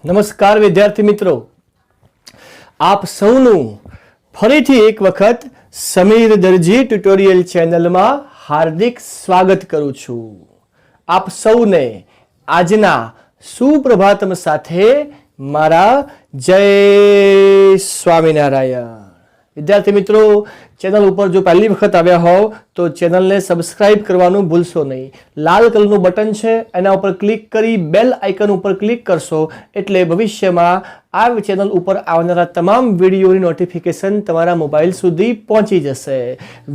નમસ્કાર વિદ્યાર્થી મિત્રો, આપ સૌનું ફરીથી એક વખત સમીર દરજી ટ્યુટોરિયલ ચેનલમાં હાર્દિક સ્વાગત કરું છું. આપ સૌને આજના સુપ્રભાતમ સાથે મારા જય સ્વામિનારાયણ. વિદ્યાર્થી મિત્રો, ચેનલ ઉપર જો પહેલી વખત આવ્યા હોવ તો ચેનલને સબસ્ક્રાઇબ કરવાનું ભૂલશો નહીં. લાલ કલરનું બટન છે, એના ઉપર ક્લિક કરી બેલ આઇકન ઉપર ક્લિક કરશો એટલે ભવિષ્યમાં આ ચેનલ ઉપર આવનારા તમામ વિડીયોની નોટિફિકેશન તમારા મોબાઈલ સુધી પહોંચી જશે.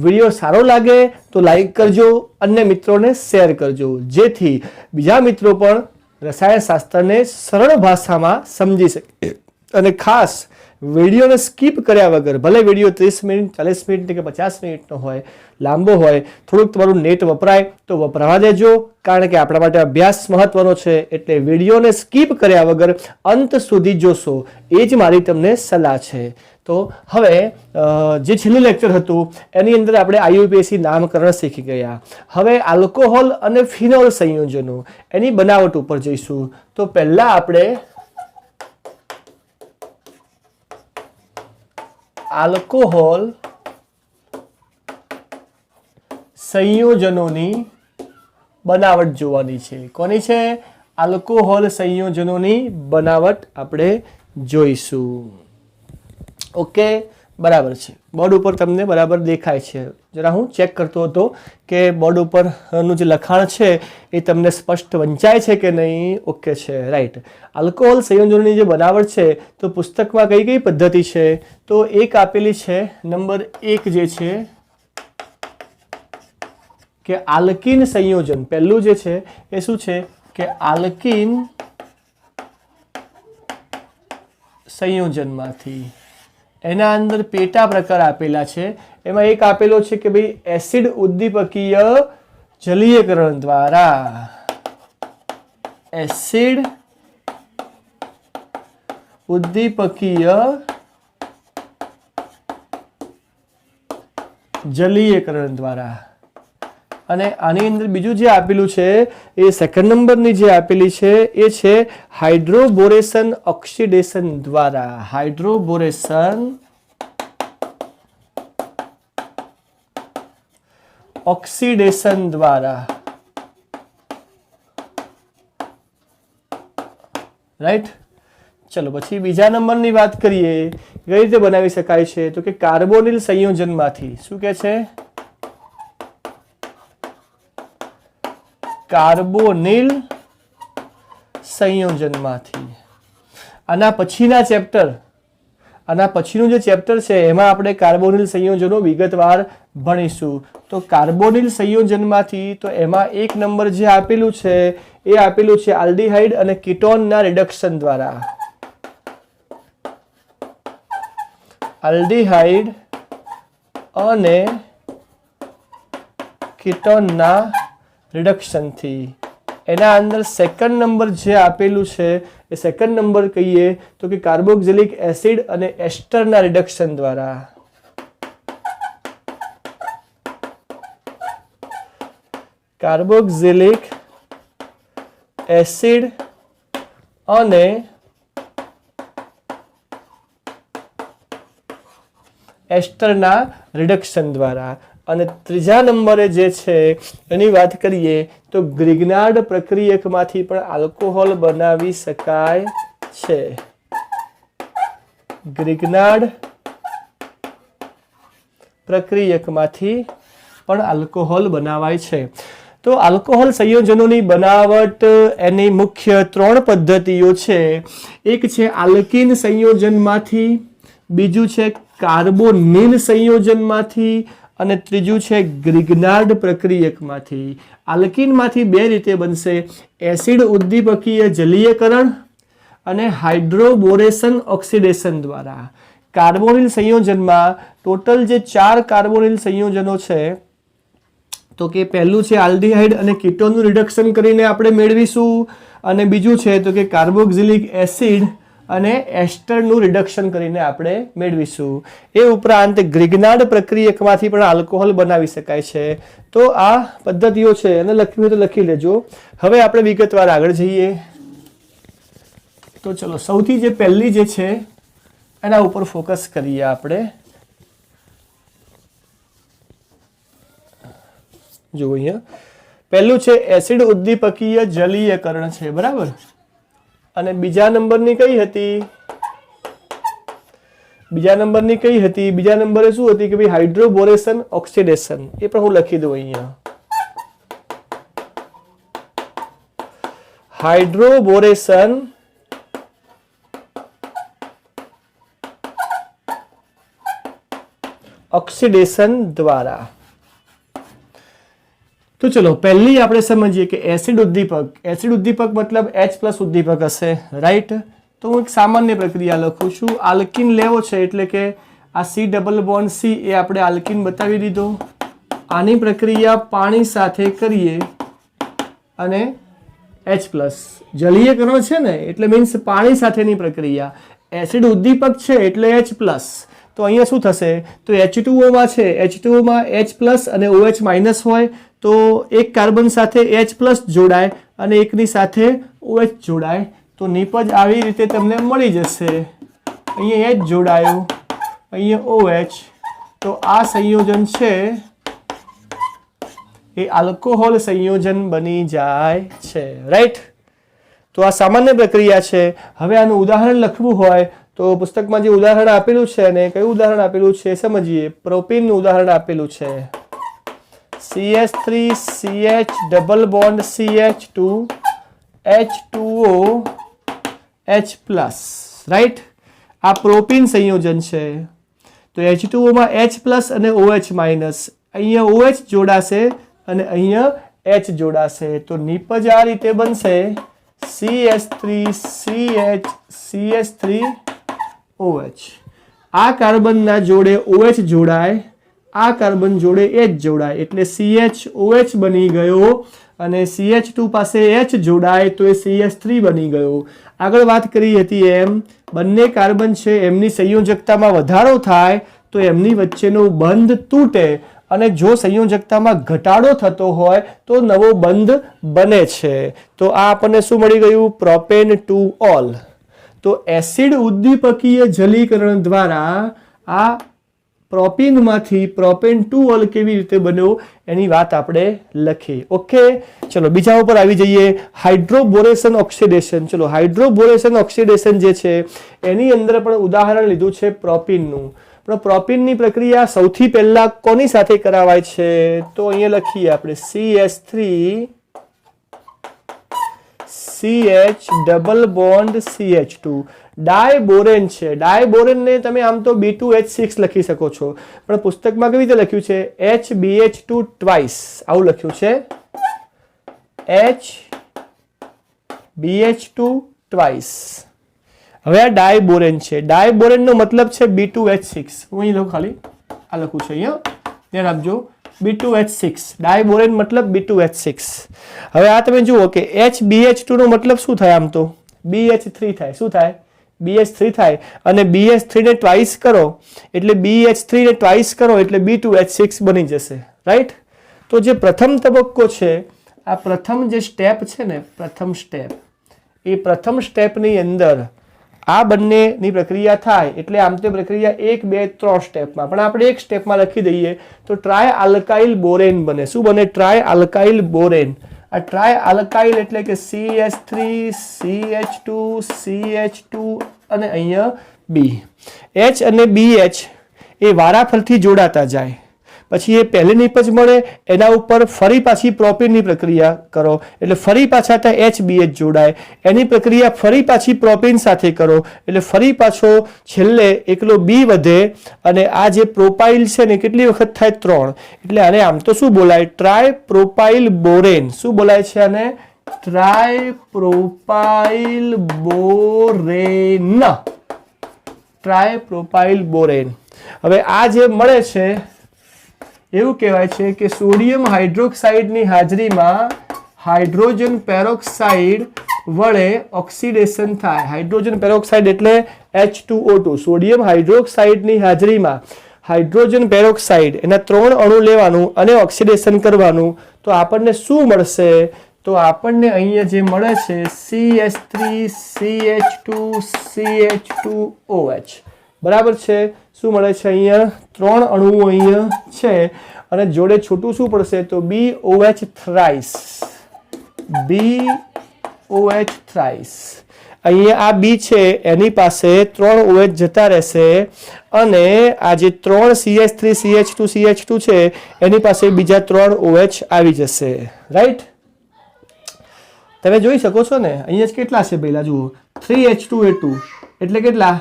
વિડીયો સારો લાગે તો લાઈક કરજો, અન્ય મિત્રોને શેર કરજો, જેથી બીજા મિત્રો પણ રસાયણશાસ્ત્રને સરળ ભાષામાં સમજી શકે. અને ખાસ વિડીયોને સ્કીપ કર્યા વગર, ભલે વિડીયો 30 મિનિટ 40 મિનિટ કે 50 મિનિટનો હોય, લાંબો હોય, થોડુંક તમારું નેટ વપરાય તો વપરાવા દેજો, કારણ કે આપણા માટે અભ્યાસ મહત્વનો છે. એટલે વિડીયોને સ્કીપ કર્યા વગર અંત સુધી જોશો, એ જ મારી તમને સલાહ છે. તો હવે જે છેલ્લું લેક્ચર હતું એની અંદર આપણે IUPAC નામકરણ શીખી ગયા. હવે આલ્કોહોલ અને ફિનોલ સંયોજનો એની બનાવટ ઉપર જઈશું. તો પહેલા આપણે આલ્કોહોલ સંયોજનોની બનાવટ જોવાની છે. કોની છે? આલ્કોહોલ સંયોજનોની બનાવટ આપણે જોઈશું. ઓકે, બરાબર છે. બોર્ડ ઉપર તમને બરાબર દેખાય છે? જરા હું ચેક કરતો હતો કે બોર્ડ ઉપરનું જે લખાણ છે એ તમને સ્પષ્ટ વંચાય છે કે નહીં. ઓકે છે, રાઈટ. આલ્કોહોલ સંયોજનોની જે બનાવટ છે તો પુસ્તકમાં કઈ કઈ પદ્ધતિ છે? તો એક આપેલી છે, નંબર 1 જે છે કે આલ્કીન સંયોજન. પહેલું જે છે એ શું છે કે આલ્કીન સંયોજનમાંથી એના અંદર પેટા પ્રકાર આપેલા છે. એમાં એક આપેલો છે કે ભાઈ એસિડ ઉદ્દીપકીય જલીયકરણ દ્વારા, એસિડ ઉદ્દીપકીય જલીયકરણ દ્વારા. અને આની અંદર બીજું જે આપેલું છે એ સેકન્ડ નંબરની જે આપેલી છે એ છે હાઇડ્રોબોરેશન ઓક્સિડેશન દ્વારા. હાઇડ્રોબોરેશન ઓક્સિડેશન દ્વારા, રાઈટ. ચલો પછી બીજા નંબરની વાત કરીએ. કઈ રીતે બનાવી શકાય છે? તો કે કાર્બોનિલ સંયોજનમાંથી. શું કે છે? કાર્બોનિલ સંયોજનમાંથી. આના પછીના ચેપ્ટર, આના પછીનું જે ચેપ્ટર છે એમાં આપણે કાર્બોનિલ સંયોજનો વિગતવાર ભણીશું. તો કાર્બોનિલ સંયોજનમાંથી તો એમાં એક નંબર જે આપેલું છે એ આપેલું છે આલ્ડીહાઇડ અને કીટોનના રિડક્શન દ્વારા. આલ્ડીહાઇડ અને કીટોનના રિડક્શનથી. એના અંદર સેકન્ડ નંબર જે આપેલું છે એ સેકન્ડ નંબર કહીએ તો કે કાર્બોક્સિલિક એસિડ અને એસ્ટરના રિડક્શન દ્વારા. કાર્બોક્સિલિક એસિડ અને એસ્ટરના રિડક્શન દ્વારા. અને ત્રીજા નંબરે જે છે એની વાત કરીએ તો ગ્રિગ્નાર્ડ પ્રક્રિયકમાંથી પણ આલ્કોહોલ બનાવી શકાય છે. ગ્રિગ્નાર્ડ પ્રક્રિયકમાંથી પણ આલ્કોહોલ બનાવાય છે. તો આલ્કોહોલ સંયોજનોની બનાવટ એની મુખ્ય 3 પદ્ધતિઓ છે. એક છે આલ્કીન સંયોજનમાંથી, બીજું છે કાર્બોનિલ સંયોજનમાંથી અને ત્રીજું છે ગ્રિગ્નાર્ડ પ્રક્રિયકમાંથી. આલ્કીનમાંથી 2 રીતે બનશે, એસિડ ઉદ્દીપકીય જલીયકરણ અને હાઇડ્રોબોરેશન ઓક્સિડેશન દ્વારા. કાર્બોનિલ સંયોજનમાં ટોટલ જે 4 કાર્બોનિલ સંયોજનો છે તો કે પહેલું છે આલ્ડીહાઇડ અને કીટોનનું રિડક્શન કરીને આપણે મેળવીશું, અને બીજું છે તો કે કાર્બોક્સિલિક એસિડ અને એસ્ટરનું રિડક્શન કરીને આપણે મેળવીશું. એ ઉપરાંત ગ્રિગ્નાર્ડ પ્રક્રિયકમાંથી પણ આલ્કોહોલ બનાવી શકાય છે. તો આ પદ્ધતિઓ છે, એને લખવી હોય તો લખી લેજો. હવે આપણે વિગતવાર આગળ જઈએ. તો ચલો સૌથી જે પહેલી જે છે એના ઉપર ફોકસ કરીએ આપણે. જો અહીંયા પહેલું છે એસિડ ઉદ્દીપકીય જલીયકરણ છે, બરાબર. અને બીજા નંબરની કઈ હતી? બીજા નંબરે શું હતી કે ભાઈ હાઇડ્રોબોરેશન ઓક્સિડેશન. એ પણ હું લખી દઉં અહીંયા. હાઇડ્રોબોરેશન ઓક્સિડેશન દ્વારા. તો ચલો પહેલી આપણે સમજીએ કે એસિડ ઉદ્દીપક મતલબ H+ ઉદ્દીપક હશે, રાઈટ. તો હું એક સામાન્ય પ્રક્રિયા લખું છું. આલ્કીન લેવો છે એટલે કે આ C ડબલ બોન્ડ C એ આપણે આલ્કીન બતાવી દીધો. આની પ્રક્રિયા પાણી સાથે કરીએ અને H+ જલીયકરણ છે ને એટલે મીન્સ પાણી સાથેની પ્રક્રિયા. એસિડ ઉદ્દીપક છે એટલે H+. તો અહીંયા શું થશે? તો H2O માં છે, H2O માં H+ અને OH- હોય તો એક કાર્બન સાથે H+ જોડાય અને એકની સાથે OH જોડાય તો નિપજ આવી રીતે તમને મળી જશે. અહીંયા H જોડાયો, અહીંયા OH. તો આ સંયોજન છે એ આલ્કોહોલ સંયોજન બની જાય છે, રાઈટ. તો આ સામાન્ય પ્રક્રિયા છે. હવે આનું ઉદાહરણ લખવું હોય તો પુસ્તકમાં જે ઉદાહરણ આપેલું છે ને કયું ઉદાહરણ આપેલું છે સમજીએ. પ્રોપીનનું ઉદાહરણ આપેલું છે. CH3 CH double bond CH2 H2O H+, right. આ પ્રોપીન સંયોજન છે. તો H2O માં H+ અને OH-. અહીંયા OH જોડાશે અને અહીંયા H જોડાશે તો નિપજ આ રીતે બનશે CH3 CH CH3 OH. આ કાર્બનના જોડે OH જોડાય, આ કાર્બન જોડે H જોડાય એટલે CHOH બની ગયો અને CH2 પાસે H જોડાય તો એ CH3 બની ગયો. આગળ વાત કરી હતી એમ બંને કાર્બન છે એમની સંયોજકતામાં વધારો થાય તો એમની વચ્ચેનો બંધ તૂટે અને જો સંયોજકતામાં ઘટાડો થતો હોય તો નવો બંધ બને છે. તો આ આપણને શું મળી ગયું? Propane to all. તો એસિડ ઉદ્દીપકીય જલીકરણ દ્વારા આ પ્રોપીનમાંથી પ્રોપેન ટુ ઓલ કેવી રીતે બન્યો એની વાત આપણે લખી. ઓકે, ચલો બીજા ઉપર આવી જઈએ. હાઇડ્રોબોરેશન ઓક્સિડેશન. ચલો હાઇડ્રોબોરેશન ઓક્સિડેશન જે છે એની અંદર પણ ઉદાહરણ લીધું છે પ્રોપીનનું. પણ પ્રોપીનની પ્રક્રિયા સૌથી પહેલા કોની સાથે કરાવાય છે? તો અહીંયા લખીએ આપણે CH3 CH double bond CH2. ડાયબોરેન છે. ડાયબોરેનને તમે આમ તો B2H6 લખી શકો છો પણ પુસ્તકમાં કેવી રીતે લખ્યું છે? HBH2 ટ્વાઇસ આવું લખ્યું છે. HBH2 twice. હવે આ ડાયબોરેન છે. ડાયબોરેનનો મતલબ છે B2H6. હું અહીં લખું, ખાલી આ લખું છું અહીંયા, ધ્યાન આપજો. B2H6 ડાયબોરેન મતલબ B2H6. હવે આ તમે જુઓ કે HBH2 નો મતલબ શું થાય? આમ તો BH3 થાય. શું થાય? BH3 થાય. અને BH3 ને ટ્વાઇસ કરો એટલે BH3 ને ટ્વાઇસ કરો એટલે B2H6 બની જશે, રાઈટ. તો જે પ્રથમ તબક્કો છે આ પ્રથમ જે સ્ટેપ છે ને પ્રથમ સ્ટેપ એ પ્રથમ સ્ટેપની અંદર આ બંનેની પ્રક્રિયા થાય એટલે આમ તો પ્રક્રિયા 1 2 3 સ્ટેપમાં પણ આપણે એક સ્ટેપમાં લખી દઈએ તો ટ્રાય આલ્કાઇલ બોરેન બને. શું બને? Tri alkyl borane. આ ટ્રાય આલ્કાઇલ એટલે કે CH3 CH2 CH2 અને અહીંયા B. H અને BH એ વારાફરથી જોડાતા જાય પછી એ પહેલી નિપજ મળે એના ઉપર ફરી પાછી પ્રોપીનની પ્રક્રિયા કરો એટલે ફરી પાછા ત્યાં HBH જોડાય એની પ્રક્રિયા ફરી પાછી પ્રોપીન સાથે કરો એટલે ફરી પાછો છેલ્લે એકલો B વધે અને આ જે પ્રોપાઇલ છે ને કેટલી વખત થાય? 3. એટલે આને આમ તો શું બોલાય? Tri propyl borane. શું બોલાય છે આને? Tri propyl borane. Tri propyl borane. હવે આ જે મળે છે એવું કહેવાય છે કે સોડિયમ હાઇડ્રોક્સાઇડની હાજરીમાં હાઇડ્રોજન પેરોક્સાઇડ વડે ઓક્સિડેશન થાય. હાઇડ્રોજન પેરોક્સાઇડ એટલે H2O2. સોડિયમ હાઇડ્રોક્સાઇડની હાજરીમાં હાઇડ્રોજન પેરોક્સાઇડ એના 3 અણુ લેવાનું અને ઓક્સિડેશન કરવાનું તો આપણને શું મળશે? તો આપણને અહીંયા જે મળે છે CH3 CH2 CH2OH બરાબર છે. શું મળે છે અહીંયા? 3 અણુઓ અહીંયા છે અને જોડે છૂટું શું પડશે? તો BOH થ્રાઇસ. BOH thrice. અહીંયા આ બી છે એની પાસે 3 OH જતા રહેશે અને આ જે 3 CH3 CH2 CH2 છે એની પાસે બીજા 3 OH આવી જશે. રાઈટ? તમે જોઈ શકો છો ને અહીંયા જ કેટલા છે પહેલા જુઓ 3H2A2 એટલે કેટલા?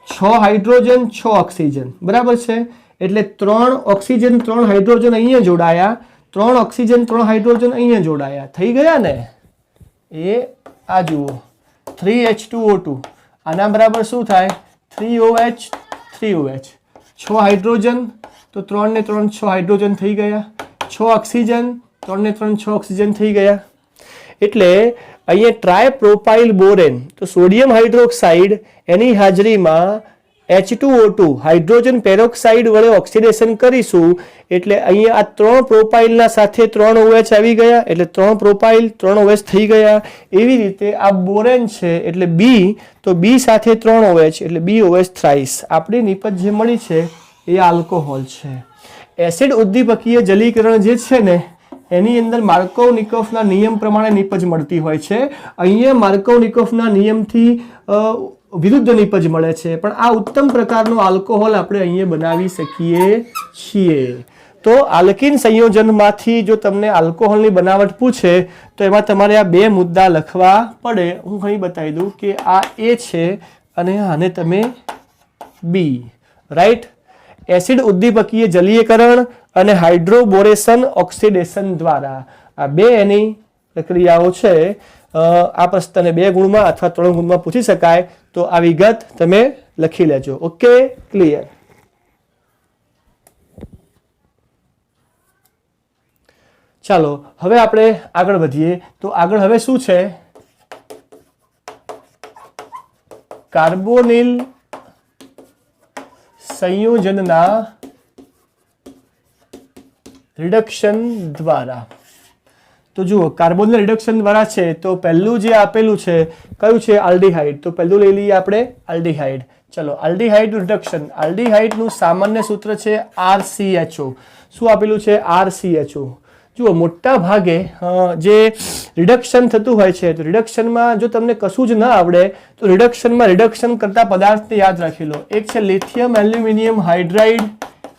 6 હાઇડ્રોજન 6 ઓક્સિજન બરાબર છે. એટલે 3 ઓક્સિજન 3 હાઇડ્રોજન અહીંયા જોડાયા, 3 ઓક્સિજન 3 હાઇડ્રોજન અહીંયા જોડાયા. થઈ ગયા ને? એ આ જુઓ 3H2O2 આના બરાબર શું થાય? 3OH 3OH. 6 હાઇડ્રોજન તો 3 ને 3 6 હાઇડ્રોજન થઈ ગયા. 6 ઓક્સિજન 3 ને 3 6 ઓક્સિજન થઈ ગયા. એટલે અહીંયા ટ્રાયપ્રોપાઇલ બોરેન તો સોડિયમ હાઇડ્રોક્સાઇડ એની હાજરીમાં H2O2 હાઇડ્રોજન પેરોક્સાઇડ વડે ઓક્સિડેશન કરીશું એટલે અહીંયા આ 3 પ્રોપાઇલના સાથે 3 OH આવી ગયા એટલે 3 પ્રોપાઇલ 3 OH થઈ ગયા. એવી રીતે આ બોરેન છે એટલે B તો B સાથે 3 OH એટલે BOH થ્રાઇસ. આપણી નિપજ જે મળી છે એ આલ્કોહોલ છે. એસિડ ઉદ્દીપકીય જલીકરણ જે છે ને એની અંદર માર્કોવ-નિકોફના નિયમ પ્રમાણે નિપજ મળતી હોય છે. અહીંયા માર્કોવ-નિકોફના નિયમથી વિરુદ્ધ નિપજ મળે છે પણ આ ઉત્તમ પ્રકારનો આલ્કોહોલ આપણે અહીંયા બનાવી શકીએ છીએ. તો આલ્કીન સંયોજનમાંથી જો તમને આલ્કોહોલની બનાવટ પૂછે તો એમાં તમારે આ 2 મુદ્દા લખવા પડે. હું અહીં બતાવી દઉં કે આ A છે અને આને તમે B. રાઈટ? એસિડ ઉદ્દીપકીય જલીયકરણ અને હાઇડ્રોબોરેશન ઓક્સિડેશન દ્વારા આ 2 એની પ્રક્રિયાઓ છે. આ પ્રશ્નને 2 ગુણમાં અથવા 3 ગુણમાં પૂછી શકાય તો આ વિગત તમે લખી લેજો. Okay, clear? ચાલો હવે આપણે આગળ વધીએ. તો આગળ હવે શું છે? કાર્બોનિલ સંયોજનના રિડક્શન દ્વારા. તો જુઓ કાર્બોનિલ રિડક્શન દ્વારા છે તો પહેલું જે આપેલું છે કયું છે? આલ્ડીહાઇડ. તો પહેલું લઈ લઈએ આપણે આલ્ડીહાઇડ. ચલો આલ્ડીહાઇડ રિડક્શન. આલ્ડીહાઇડનું સામાન્ય સૂત્ર છે RCHO. શું આપેલું છે? RCHO. જુઓ મોટા ભાગે જે રિડક્શન થતું હોય છે તો રિડક્શનમાં જો તમને કશું જ ના આવડે તો રિડક્શનમાં રિડક્શન કરતા પદાર્થને યાદ રાખી લો. એક છે લિથિયમ એલ્યુમિનિયમ હાઇડ્રાઇડ,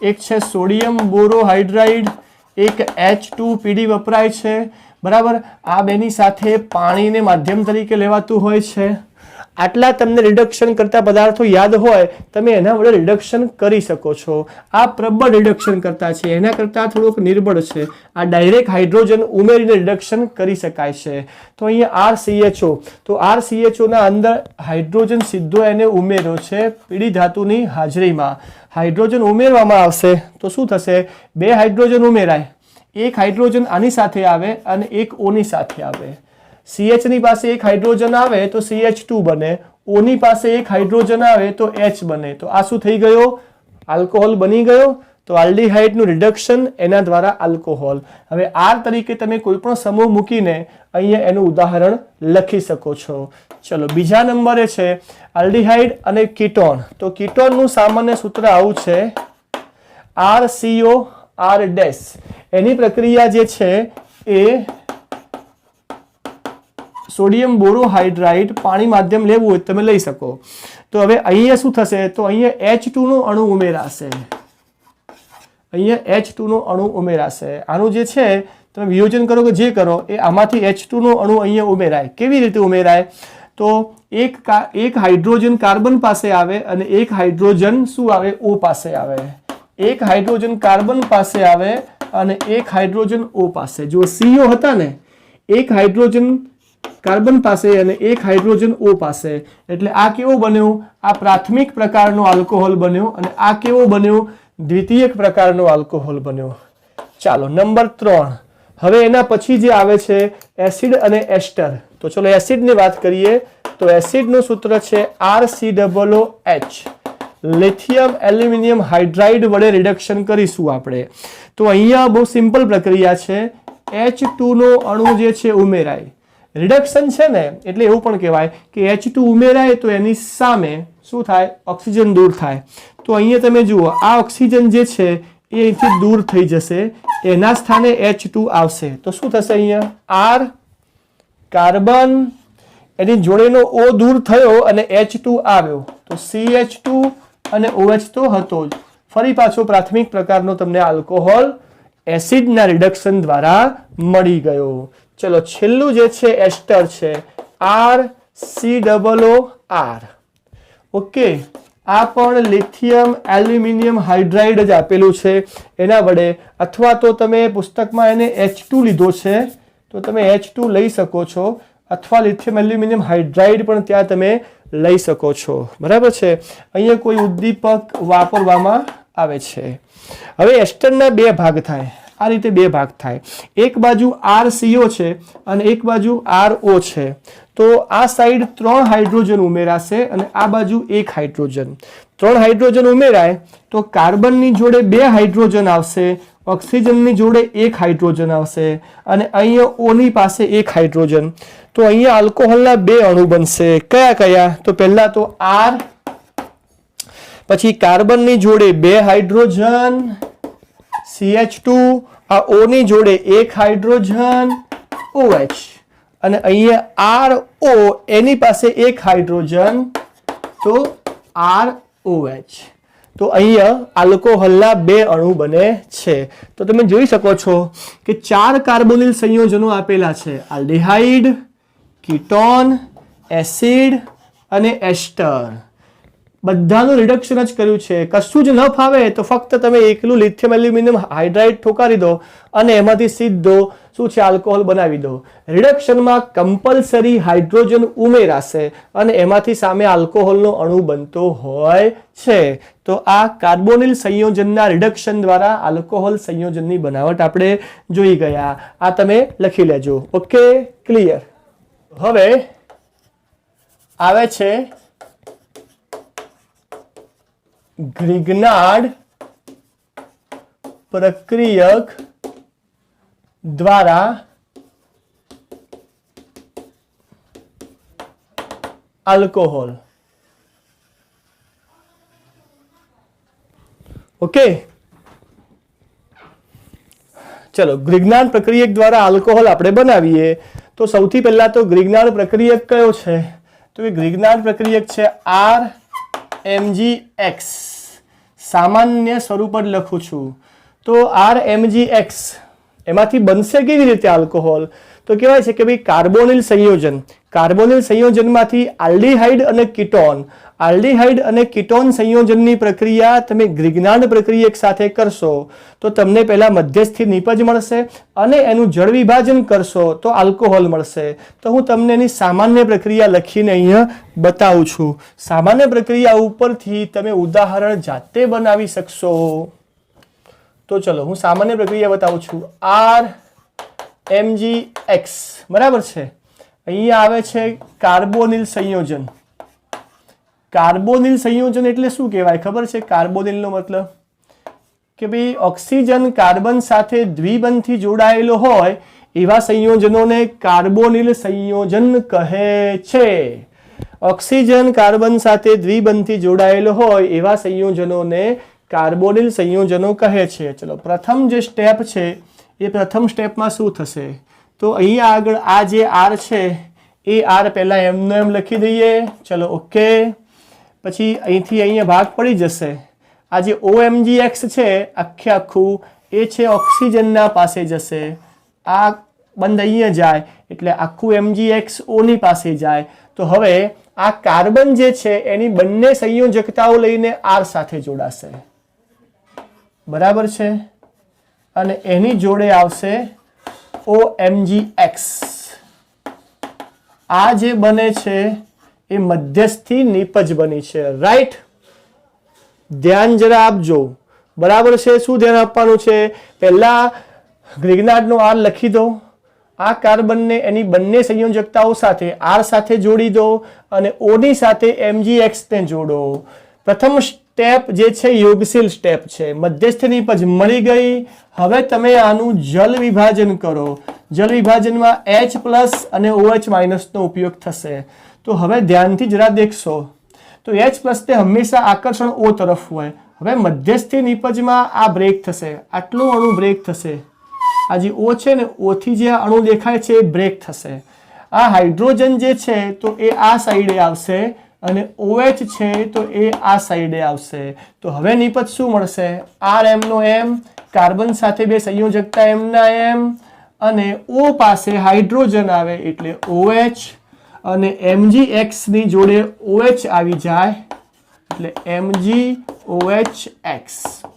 એક છે સોડિયમ બોરોહાઇડ્રાઇડ, એક H2PD વપરાય છે બરાબર. આ બેની સાથે પાણીને માધ્યમ તરીકે લેવાતું હોય છે. આટલા તમને રિડક્શન કરતા પદાર્થો યાદ હોય તમે એના વડે રિડક્શન કરી શકો છો. આ પ્રબળ રિડક્શન કરતા છે, એના કરતાં થોડુંક નિર્બળ છે. આ ડાયરેક્ટ હાઇડ્રોજન ઉમેરીને રિડક્શન કરી શકાય છે. તો અહીંયા RCHO તો RCHO ના અંદર હાઇડ્રોજન સીધો એને ઉમેર્યો છે પીળી ધાતુની હાજરીમાં. હાઇડ્રોજન ઉમેરવામાં આવશે તો શું થશે? 2 હાઇડ્રોજન ઉમેરાય. એક હાઇડ્રોજન આની સાથે આવે અને એક ઓની સાથે આવે. CH ની પાસે એક હાઇડ્રોજન આવે તો CH2 બને, O ની પાસે એક હાઇડ્રોજન આવે તો H બને. તો આ શું થઈ ગયો? આલ્કોહોલ બની ગયો. તો આલ્ડીહાઇડનું રિડક્શન એના દ્વારા આલ્કોહોલ. હવે R તરીકે તમે કોઈ પણ સમૂહ મૂકીને અહીંયા એનું ઉદાહરણ લખી શકો છો. ચલો બીજા નંબરે છે આલ્ડીહાઇડ અને કીટોન. તો કીટોનનું સામાન્ય સૂત્ર આવું છે RCO R-. એની પ્રક્રિયા જે છે એ સોડિયમ બોરોહાઇડ્રાઇડ પાણી માધ્યમ લેવું હોય તમે લઈ શકો. તો હવે અહીંયા શું થશે? તો અહીંયા H2 નો અણુ ઉમેરાશે. અહીંયા H2 નો અણુ ઉમેરાશે. આનું જે છે તમે વિયોજન કરો કે જે કરો એ આમાંથી H2 નો અણુ અહીંયા ઉમેરાય. કેવી રીતે ઉમેરાય? તો એક હાઇડ્રોજન કાર્બન પાસે આવે અને એક હાઇડ્રોજન શું આવે? O પાસે આવે. એક હાઇડ્રોજન કાર્બન પાસે આવે અને એક હાઇડ્રોજન O પાસે. જો CO હતા ને, એક હાઇડ્રોજન કાર્બન પાસે અને એક હાઇડ્રોજન O પાસે. એટલે આ કેવો બન્યો? આ પ્રાથમિક પ્રકારનો આલ્કોહોલ બન્યો અને આ કેવો બન્યો? દ્વિતીયક પ્રકારનો આલ્કોહોલ બન્યો. ચાલો નંબર 3. હવે એના પછી જે આવે છે એસિડ અને એસ્ટર. તો ચલો એસિડની વાત કરીએ તો એસિડનું સૂત્ર છે RCOOH. લિથિયમ એલ્યુમિનિયમ હાઇડ્રાઇડ વડે રિડક્શન કરીશું આપણે. તો અહીંયા બહુ સિમ્પલ પ્રક્રિયા છે. H2 નો અણુ જે છે ઉમેરાય. રિડક્શન છે ને એટલે એવું પણ કહેવાય કે H2 ઉમેરાય તો એની સામે શું થાય? ઓક્સિજન દૂર થાય. તો અહીંયા તમે જુઓ આ ઓક્સિજન જે છે એ અહીંથી દૂર થઈ જશે, એના સ્થાને H2 આવશે. તો શું થશે? અહીંયા R કાર્બન એની જોડેનો O દૂર થયો અને H2 આવ્યો તો CH2 અને OH તો હતો જ. ફરી પાછો પ્રાથમિક પ્રકારનો તમને આલ્કોહોલ એસિડના રિડક્શન દ્વારા મળી ગયો. ચલો છેલ્લું જે છે એસ્ટર છે RCOOR. ઓકે, આ પણ લિથિયમ એલ્યુમિનિયમ હાઇડ્રાઇડ જ આપેલું છે એના વડે, અથવા તો તમે પુસ્તકમાં એને H2 લીધો છે તો તમે H2 લઈ શકો છો, અથવા લિથિયમ એલ્યુમિનિયમ હાઇડ્રાઇડ પણ ત્યાં તમે લઈ શકો છો. બરાબર છે. અહીંયા કોઈ ઉદ્દીપક વાપરવામાં આવે છે. હવે એસ્ટરના બે ભાગ થાય. આ રીતે બે ભાગ થાય. એક બાજુ RCO છે અને એક બાજુ RO છે. તો આ સાઈડ 3 હાઇડ્રોજન ઉમેરાશે અને આ બાજુ 1 હાઇડ્રોજન. 3 હાઇડ્રોજન ઉમેરાય તો કાર્બનની જોડે 2 હાઇડ્રોજન આવશે, ઓક્સિજનની જોડે 1 હાઇડ્રોજન આવશે અને અહીંયા O ની પાસે 1 હાઇડ્રોજન. તો અહીંયા આલ્કોહોલના 2 અણુ બનશે. કયા કયા? તો પહેલા તો R, પછી કાર્બનની જોડે 2 હાઇડ્રોજન CH2, આ O ની જોડે 1 હાઇડ્રોજન OH અને અહીંયા RO એની પાસે 1 હાઇડ્રોજન તો ROH. તો અહીંયા આલ્કોહોલના 2 અણુ બને છે. તો તમે જોઈ શકો છો કે 4 કાર્બોનિલ સંયોજનો આપેલા છે: આલ્ડિહાઇડ, કીટોન, એસિડ અને એસ્ટર. બધાનું રિડક્શન જ કર્યું છે. કશું જ ન ફાવે તો ફક્ત તમે એકલું લિથિયમ એલ્યુમિનિયમ હાઇડ્રાઇડ ઠોકારી દો અને એમાંથી સીધો શું છે આલ્કોહોલ બનાવી દો. રિડક્શનમાં કમ્પલસરી હાઇડ્રોજન ઉમેરાશે અને એમાંથી સામે આલ્કોહોલનો અણુ બનતો હોય છે. તો આ કાર્બોનિલ સંયોજનના રિડક્શન દ્વારા આલ્કોહોલ સંયોજનની બનાવટ આપણે જોઈ ગયા. આ તમે લખી લેજો. Okay, clear. હવે આવે છે ગ્રિગ્નાર્ડ પ્રક્રિયક દ્વારા આલ્કોહોલ. ઓકે, ચલો ગ્રિગ્નાર્ડ પ્રક્રિયક દ્વારા આલ્કોહોલ આપણે બનાવીએ. તો સૌથી પહેલા તો ગ્રિગ્નાર્ડ પ્રક્રિયક કયો છે? તો એ ગ્રિગ્નાર્ડ પ્રક્રિયક છે RMgX. સામાન્ય સ્વરૂપ જ લખું છું. તો RMgX એમાંથી બનશે કેવી રીતે આલ્કોહોલ? તો કહેવાય છે કે ભાઈ કાર્બોનિલ સંયોજન, કાર્બોનિલ સંયોજનમાંથી આલ્ડિહાઇડ અને કીટોન, આલ્ડિહાઇડ અને કીટોન સંયોજનની પ્રક્રિયા તમે ગ્રિગ્નાર્ડ પ્રક્રિયક સાથે કરશો તો તમને પહેલા મધ્યસ્થી નિપજ મળશે અને એનું જળ વિભાજન કરશો તો આલ્કોહોલ મળશે. તો હું તમને એની સામાન્ય પ્રક્રિયા લખીને અહીંયા બતાવું છું. સામાન્ય પ્રક્રિયા ઉપરથી તમે ઉદાહરણ જાતે બનાવી શકશો. તો ચલો હું સામાન્ય પ્રક્રિયા બતાવું છું. RMgX બરાબર છે. અહીંયા આવે છે કાર્બોનિલ સંયોજન. કાર્બોનિલ સંયોજન એટલે શું કહેવાય ખબર છે? કાર્બોનિલનો મતલબ કે ભાઈ ઓક્સિજન કાર્બન સાથે દ્વિબંધથી જોડાયેલો હોય એવા સંયોજનોને કાર્બોનિલ સંયોજન કહે છે. ઓક્સિજન કાર્બન સાથે દ્વિબંધથી જોડાયેલો હોય એવા સંયોજનોને કાર્બોનિલ સંયોજનો કહે છે. ચલો પ્રથમ જે સ્ટેપ છે એ પ્રથમ સ્ટેપમાં શું થશે? તો અહીંયા આગળ આ જે R છે એ R પહેલા એમનો એમ લખી દઈએ. ચલો ઓકે, પછી અહીંથી અહીંયા ભાગ પડી જશે. આ જે OMgX છે આખે આખું એ છે ઓક્સિજનના પાસે જશે. આ બંધ અહીંયા જાય એટલે આખું MgX O ની પાસે જાય. તો હવે આ કાર્બન જે છે એની બંને સંયોજકતાઓ લઈને R સાથે જોડાશે. બરાબર છે. અને એની જોડે આવશે OMgX. આ જે બને છે એ મધ્યસ્થી નિપજ બની છે. રાઈટ, ધ્યાન જરા આપજો. બરાબર છે. શું ધ્યાન આપવાનું છે? પહેલા ગ્રિગ્નાર્ડનો R લખી દો. આ કાર્બનને એની બંને સંયોજકતાઓ સાથે R સાથે જોડી દો અને O ની સાથે MgX ને જોડો. પ્રથમ સ્ટેપ જે છે યોગશીલ સ્ટેપ છે. મધ્યસ્થ નિપજ મળી ગઈ. હવે તમે આનું જલ વિભાજન કરો. જલ વિભાજનમાં H+ અને OH- નો ઉપયોગ થશે. તો હવે ધ્યાનથી જરા દેખશો તો H+ તે હંમેશા આકર્ષણ O તરફ હોય. હવે મધ્યસ્થી નિપજમાં આ બ્રેક થશે, આટલું અણુ બ્રેક થશે. આ જે O છે ને, O થી જે અણુ દેખાય છે એ બ્રેક થશે. આ હાઇડ્રોજન જે છે તો એ આ સાઈડે આવશે અને OH છે તો એ આ સાઈડે આવશે. તો હવે નિપજ શું મળશે? RM નો M, કાર્બન સાથે બે સંયોજકતા M ના M, અને O પાસે હાઇડ્રોજન આવે એટલે OH, અને MgX ની જોડે OH આવી જાય એટલે MgOHX.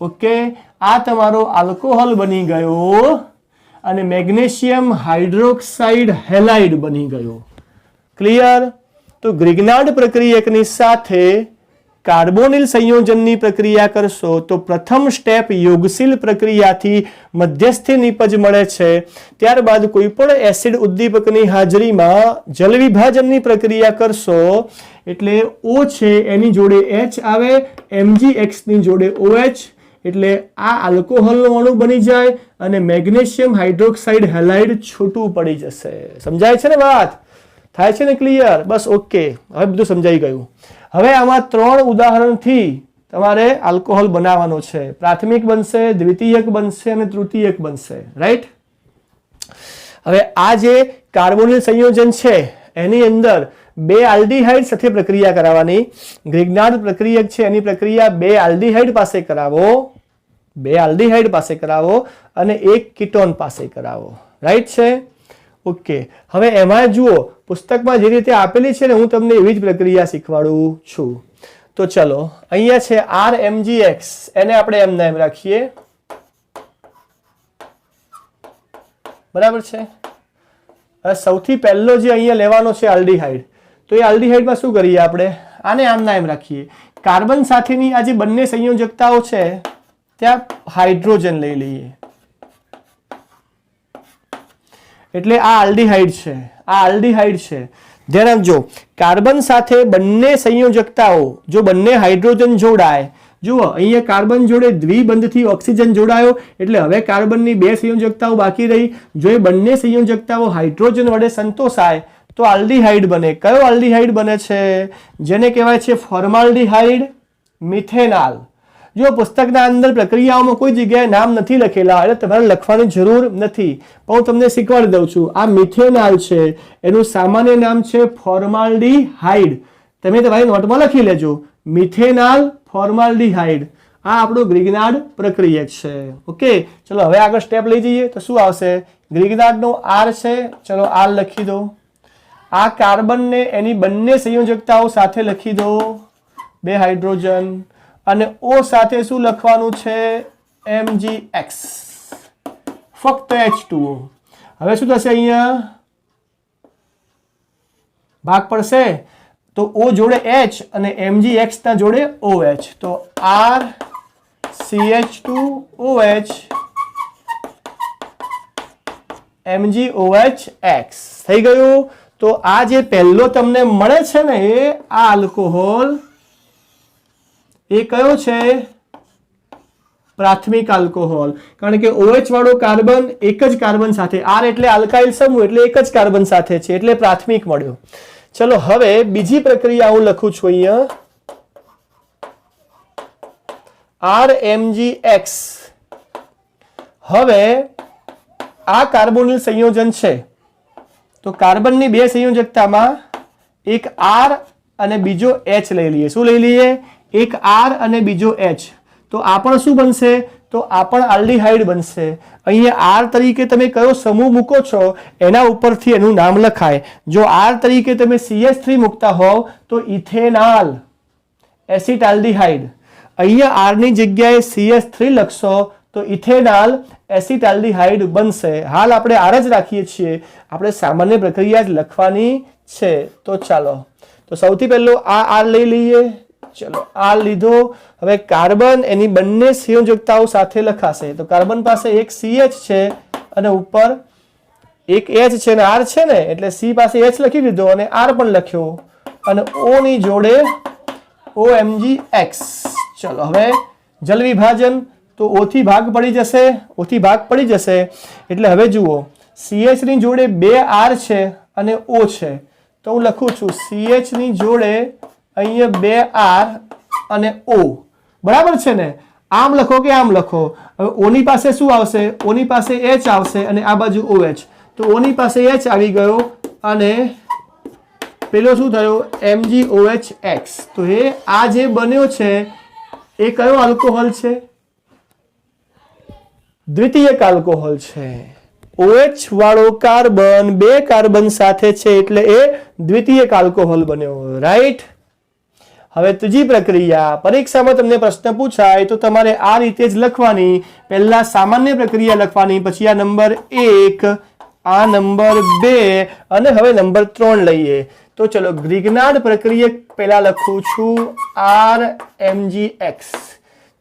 ઓકે, આ તમારો આલ્કોહોલ બની ગયો અને મેગ્નેશિયમ હાઇડ્રોક્સાઇડ હેલાઇડ બની ગયો. ક્લિયર? તો ગ્રિગ્નાર્ડ પ્રક્રિયકની સાથે કાર્બોનિલ સંયોજનની પ્રક્રિયા કરશો તો પ્રથમ સ્ટેપ યોગશીલ પ્રક્રિયાથી મધ્યસ્થી નિપજ મળે છે. ત્યારબાદ કોઈ પણ એસિડ ઉદ્દીપકની હાજરીમાં જલ વિભાજનની પ્રક્રિયા કરશો એટલે O છે એની જોડે H આવે, MgX ની જોડે OH, એટલે આ આલ્કોહોલનો અણુ બની જાય અને મેગ્નેશિયમ હાઇડ્રોક્સાઇડ હેલાઇડ છૂટું પડી જશે. સમજાય છે ને વાત? થાય છે ને ક્લિયર? બસ ઓકે, હવે બધું સમજાઈ ગયું. હવે આમાં 3 ઉદાહરણથી તમારે આલ્કોહોલ બનાવવાનો છે. પ્રાથમિક બનશે, દ્વિતીયક બનશે અને તૃતીયક બનશે. રાઈટ? હવે આ જે કાર્બોનિલ સંયોજન છે એની અંદર 2 આલ્ડીહાઇડ સાથે પ્રક્રિયા કરાવવાની. ગ્રિગ્નાર્ડ પ્રક્રિયક છે એની પ્રક્રિયા 2 આલ્ડીહાઇડ પાસે કરાવો, 2 આલ્ડીહાઇડ પાસે કરાવો અને 1 કીટોન પાસે કરાવો. રાઈટ છે? ઓકે, હવે એમાં જુઓ પુસ્તકમાં જે રીતે આપેલી છે ને હું તમને એવી જ પ્રક્રિયા શીખવાડું છું. તો ચલો, અહીંયા છે RMgX, એને આપણે એમ નામ રાખીએ. બરાબર છે? હવે સૌથી પહેલો જે અહીંયા લેવાનો છે આલ્ડીહાઇડ, તો એ આલ્ડીહાઇડમાં શું કરીએ આપણે? આને આમ નામ રાખીએ. કાર્બન સાથેની આ જે બંને સંયોજકતાઓ છે ત્યાં હાઇડ્રોજન લઈ લઈએ એટલે આ આલ્ડીહાઇડ છે, આ આલ્ડીહાઇડ છે. ધ્યાન રાખજો, કાર્બન સાથે બંને સંયોજકતાઓ જો બંને હાઇડ્રોજન જોડાય, જુઓ અહીંયા કાર્બન જોડે દ્વિબંધથી ઓક્સિજન જોડાયો એટલે હવે કાર્બનની 2 સંયોજકતાઓ બાકી રહી. જો એ બંને સંયોજકતાઓ હાઇડ્રોજન વડે સંતોષાય તો આલ્ડીહાઇડ બને. કયો આલ્ડીહાઇડ બને છે? જેને કહેવાય છે ફોર્માલ્ડીહાઇડ, મિથેનાલ. જો પુસ્તકના અંદર પ્રક્રિયાઓમાં કોઈ જગ્યાએ નામ નથી લખેલા એટલે તમારે લખવાની જરૂર નથી, પણ હું તમને શીખવાડી દઉં છું. આ મિથેનાલ છે, એનું સામાન્ય નામ છે ફોર્માલ્ડીહાઇડ. તમે તમારી નોટમાં લખી લેજો, મિથેનાલ ફોર્માલ્ડીહાઇડ. આ આપણું ગ્રિગ્નાર્ડ પ્રક્રિયક છે. ઓકે, ચલો હવે આગળ સ્ટેપ લઈ જઈએ તો શું આવશે? ગ્રિગ્નાર્ડનો R છે, ચલો R લખી દો. આ કાર્બનને એની બંને સંયોજકતાઓ સાથે લખી દો, 2 હાઇડ્રોજન, અને O સાથે શું લખવાનું છે? MgX, ફક્ત H2O. હવે શું થશે? અહીંયા ભાગ પડશે તો O જોડે H અને MgX ના જોડે OH, તો R CH2OH MgOHX થઈ ગયું. તો આ જે પહેલો તમને મળે છે ને એ આ આલ્કોહોલ, એ કયો છે? પ્રાથમિક આલ્કોહોલ. કારણ કે OH વાળો કાર્બન એક જ કાર્બન સાથે, R એટલે આલ્કાઇલ સમૂહ એટલે એક જ કાર્બન સાથે છે એટલે પ્રાથમિક મળ્યો. ચલો હવે બીજી પ્રક્રિયા હું લખું છું અહીંયા RMgX. હવે આ કાર્બોનિલ સંયોજન છે તો કાર્બનની 2 સંયોજકતામાં એક R અને બીજો H લઈ લઈએ. શું લઈ લઈએ? એક R અને બીજો H. તો આ પણ શું બનશે? તો આ પણ આલ્ડીહાઇડ બનશે. અહીંયા R તરીકે તમે કયો સમૂહ મૂકો છો એના ઉપરથી એનું નામ લખાય. જો R તરીકે તમે CH3 મૂકતા હોવ તો ઇથેનાલ એસિટાલ્ડીહાઇડ. અહીંયા R ની જગ્યાએ CH3 લખશો તો ઇથેનાલ એસિટાલ્ડીહાઇડ બનશે. હાલ આપણે R જ રાખીએ છીએ, આપણે સામાન્ય પ્રક્રિયા જ લખવાની છે. તો ચાલો, તો સૌથી પહેલો આ R લઈ લઈએ. ચલો R લીધો. હવે કાર્બન એની બંને સંયોજકતાઓ સાથે લખાશે. તો કાર્બન પાસે એક CH છે અને ઉપર એક H છે અને R છે ને, એટલે C પાસે H લખી દીધો અને R પણ લખ્યો અને O ની જોડે OMgX. चलो हवे जल विभाजन तो ओ थी भाग पड़ी जशे, ओ थी भाग पड़ी जशे એટલે હવે જુઓ CH ની જોડે 2 R છે અને O છે તો હું લખું છું CH ની જોડે અહીંયા 2 R અને O બરાબર છે ને। આમ લખો કે આમ લખો, હવે O ની પાસે શું આવશે, O ની પાસે H આવશે અને આ બાજુ OH, તો O ની પાસે H આવી ગયો અને પેલો શું થયો MgOH તો એ આ જે બન્યો છે એ કયો આલ્કોહોલ છે, દ્વિતીયક આલ્કોહોલ છે। OH વાળો કાર્બન 2 કાર્બન સાથે છે એટલે એ દ્વિતીયક આલ્કોહોલ બન્યો, રાઈટ। હવે ત્રીજી પ્રક્રિયા, પરીક્ષામાં તમને પ્રશ્ન પૂછાય તો તમારે આ રીતે જ લખવાની, પહેલા સામાન્ય પ્રક્રિયા લખવાની, પછી આ નંબર 1, આ નંબર 2 અને હવે નંબર 3 લઈએ। તો ચલો ગ્રિગ્નાર્ડ પ્રક્રિયા પહેલા લખું છું RMgX।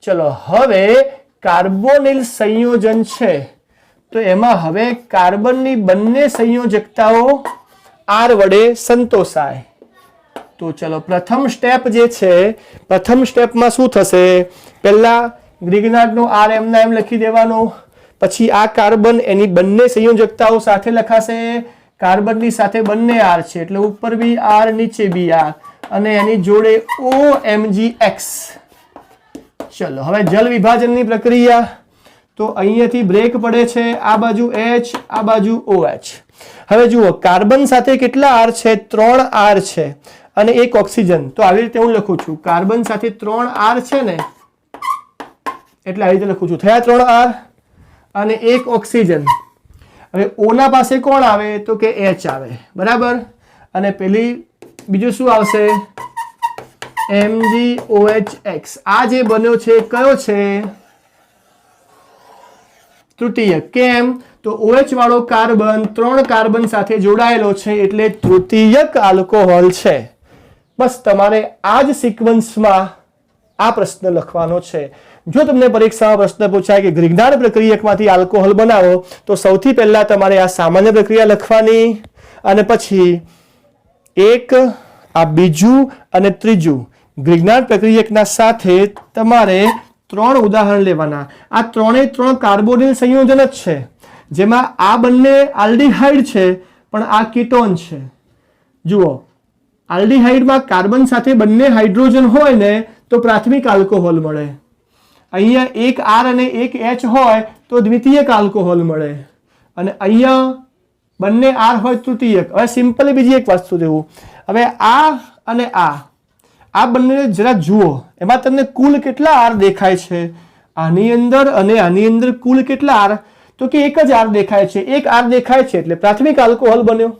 ચલો હવે કાર્બોનિલ સંયોજન છે તો એમાં હવે કાર્બનની બંને સંયોજકતાઓ R વડે સંતોષાય। તો ચલો પ્રથમ સ્ટેપ જે છે, પ્રથમ સ્ટેપમાં શું થશે, પહેલા ગ્રિગ્નાર્ડનો R એમના એમ લખી દેવાનો, પછી આ કાર્બન એની બંને સંયોજકતાઓ સાથે લખાશે, કાર્બનની સાથે બંને R છે એટલે ઉપર બી R નીચે બી R અને એની જોડે OMgX। ચલો હવે જલ વિભાજનની પ્રક્રિયા, તો અહીંયાથી બ્રેક પડે છે, આ બાજુ H આ બાજુ OH। હવે જુઓ કાર્બન સાથે કેટલા R છે, 3 R છે અને એક ઓક્સિજન, તો આવી રીતે હું લખું છું કાર્બન સાથે 3 R છે ને એટલે આવી રીતે લખું છું, થયા 3 R અને એક ઓક્સિજન। હવે O ના પાસે કોણ આવે તો કે H આવે, બરાબર, અને પેલી બીજું શું આવશે MgOH। આ જે બન્યો છે કયો છે, તૃતીયક। કેમ તો OH વાળો કાર્બન 3 કાર્બન સાથે જોડાયેલો છે એટલે તૃતીયક આલ્કોહોલ છે। બસ તમારે આ જ સિક્વન્સમાં આ પ્રશ્ન લખવાનો છે। જો તમને પરીક્ષામાં પ્રશ્ન પૂછાય કે ગ્રિગ્નાર્ડ પ્રક્રિયકમાંથી આલ્કોહોલ બનાવો તો સૌથી પહેલા તમારે આ સામાન્ય પ્રક્રિયા લખવાની અને પછી એક આ બીજું અને ત્રીજું ગ્રિગ્નાર્ડ પ્રક્રિયકના સાથે તમારે 3 ઉદાહરણ લેવાના। આ 3 કાર્બોનિલ સંયોજન જ છે જેમાં આ બંને આલ્ડીહાઇડ છે પણ આ કીટોન છે। જુઓ આલ્ડીહાઇડમાં કાર્બન સાથે બંને હાઇડ્રોજન હોય ને તો પ્રાથમિક આલ્કોહોલ મળે, અહીંયા એક R અને એક H હોય તો દ્વિતીયક આલ્કોહોલ મળે અને અહીંયા બંને R હોય તૃતીયક। હવે સિમ્પલી બીજી એક વસ્તુ દેવું, હવે આ અને આ બંને જરા જુઓ એમાં તમને કુલ કેટલા R દેખાય છે, આની અંદર અને આની અંદર કુલ કેટલા R, તો કે એક જ R દેખાય છે, એક R દેખાય છે એટલે પ્રાથમિક આલ્કોહોલ બન્યો।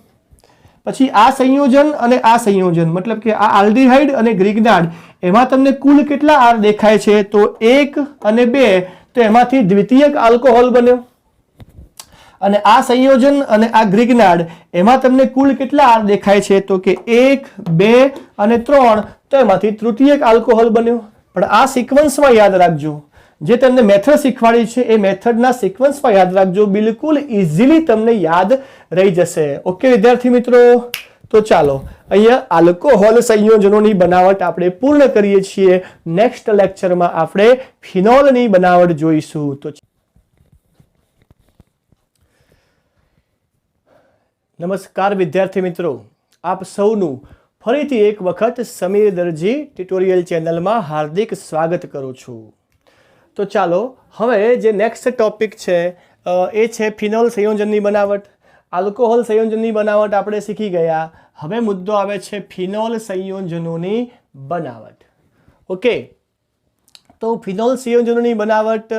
પછી આ સંયોજન અને આ સંયોજન મતલબ કે આ આલ્ડીહાઇડ અને ગ્રિગ્નાર્ડ એમાં તમને કુલ કેટલા R દેખાય છે તો 1 અને 2, તો એમાંથી દ્વિતીયક આલ્કોહોલ બન્યો। અને આ સંયોજન અને આ ગ્રિગ્નાર્ડ એમાં તમને કુલ કેટલા R દેખાય છે તો કે 1, 2 અને 3, તો એમાંથી તૃતીયક આલ્કોહોલ બન્યો। પણ આ સિક્વન્સમાં યાદ રાખજો, જે તમને મેથડ શીખવાડી છે એ મેથડના સિક્વન્સમાં યાદ રાખજો, બિલકુલ ઇઝીલી તમને યાદ રહી જશે। ઓકે વિદ્યાર્થી મિત્રો, તો ચાલો અહીંયા આલ્કોહોલ સંયોજનોની બનાવટ આપણે પૂર્ણ કરીએ છીએ। નેક્સ્ટ લેક્ચરમાં આપણે ફિનોલની બનાવટ જોઈશું। તો નમસ્કાર વિદ્યાર્થી મિત્રો, આપ સૌનું ફરીથી એક વખત સમીર દરજી ટ્યુટોરિયલ ચેનલમાં હાર્દિક સ્વાગત કરું છું। તો ચાલો હવે જે નેક્સ્ટ ટોપિક છે એ છે ફિનોલ સંયોજનની બનાવટ। આલ્કોહોલ સંયોજનની બનાવટ આપણે શીખી ગયા, હવે મુદ્દો આવે છે ફિનોલ સંયોજનોની બનાવટ। ઓકે, તો ફિનોલ સંયોજનોની બનાવટ